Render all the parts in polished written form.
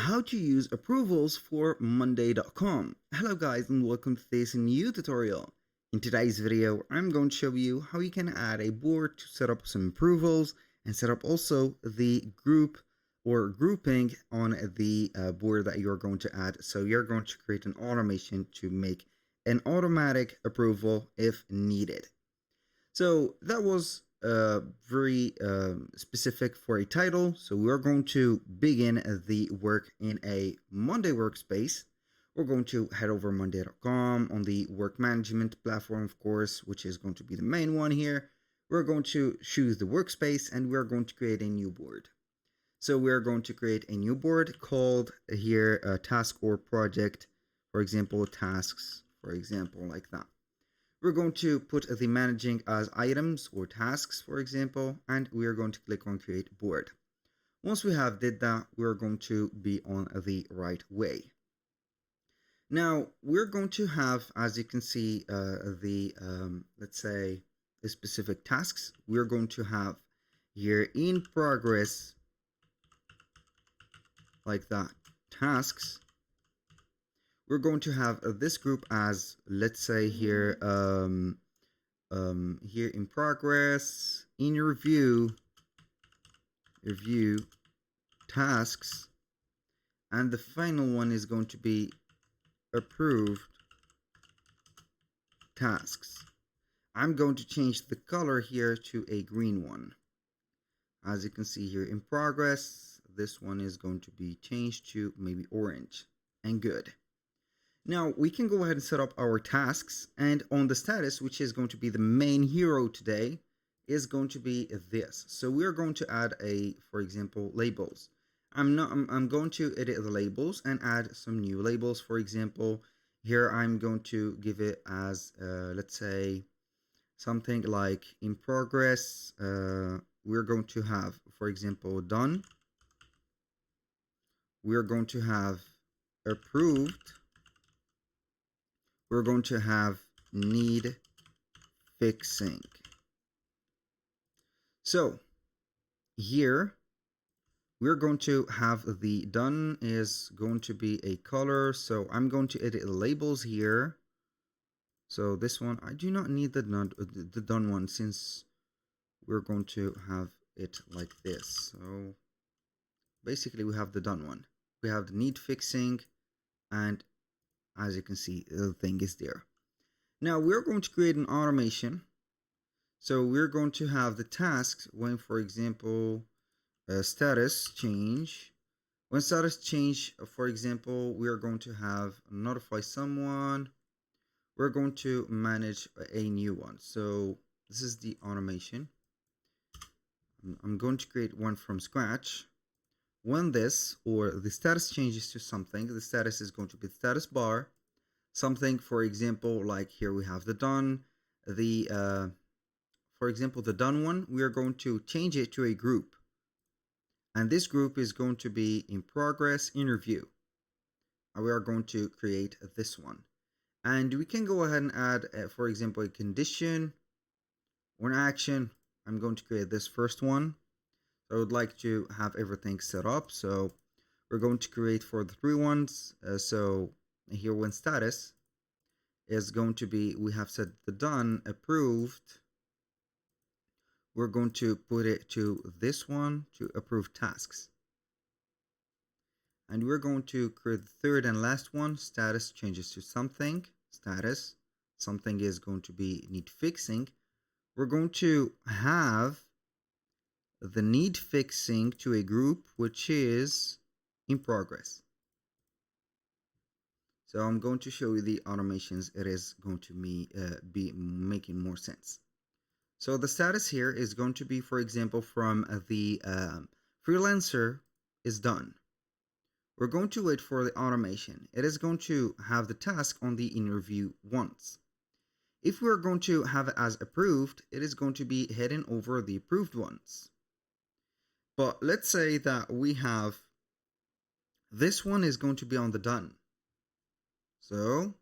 how to use approvals for monday.com. Hello guys and welcome to this new tutorial. In today's video I'm going to show you how you can add a board to set up some approvals and set up also the group or grouping on the board that you're going to add. So you're going to create an automation to make an automatic approval if needed. So that was very specific for a title. So we're going to begin the work in a Monday workspace. We're going to head over monday.com on the work management platform, of course, which is going to be the main one here. We're going to choose the workspace and we're going to create a new board. So we're going to create a new board called here task or project, for example, tasks, for example, like that. We're going to put the managing as items or tasks, for example, and we're going to click on create board. Once we have did that, we're going to be on the right way. Now we're going to have, as you can see, let's say the specific tasks. We're going to have here in progress like that tasks. We're going to have this group as, let's say here, here in progress, in review tasks, and the final one is going to be approved tasks. I'm going to change the color here to a green one. As you can see here in progress, this one is going to be changed to maybe orange, and good. Now we can go ahead and set up our tasks, and on the status, which is going to be the main hero today, is going to be this. So we're going to add for example, labels. I'm going to edit the labels and add some new labels. For example, here I'm going to give it as let's say something like in progress. We're going to have, for example, done. We're going to have approved. We're going to have need fixing. So here we're going to have the done is going to be a color. So I'm going to edit the labels here. So this one, I do not need the done one since we're going to have it like this. So basically we have the done one. We have the need fixing, and as you can see, the thing is there. Now we're going to create an automation. So we're going to have the tasks when, for example, status change. When status change, for example, we're going to have notify someone. We're going to manage a new one. So this is the automation. I'm going to create one from scratch. When this or the status changes to something, the status is going to be the status bar. Something, for example, like here we have the done. For example, the done one, we are going to change it to a group. And this group is going to be in progress in review. And we are going to create this one. And we can go ahead and add, for example, a condition or an action. I'm going to create this first one. I would like to have everything set up. So we're going to create for the three ones. So here when status is going to be, we have set the done approved. We're going to put it to this one to approve tasks. And we're going to create the third and last one. Status changes to something. Status, something is going to be need fixing. We're going to have the need fixing to a group which is in progress. So I'm going to show you the automations. It is going to be making more sense. So the status here is going to be, for example, from the freelancer is done. We're going to wait for the automation. It is going to have the task on the in review once. If we're going to have it as approved, it is going to be heading over the approved ones. But let's say that we have this one is going to be on the done. So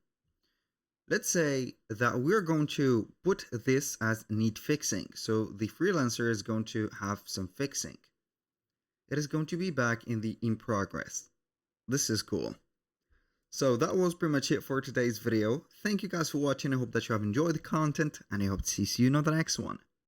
let's say that we're going to put this as need fixing. So the freelancer is going to have some fixing. It is going to be back in the in progress. This is cool. So that was pretty much it for today's video. Thank you guys for watching. I hope that you have enjoyed the content, and I hope to see you in the next one.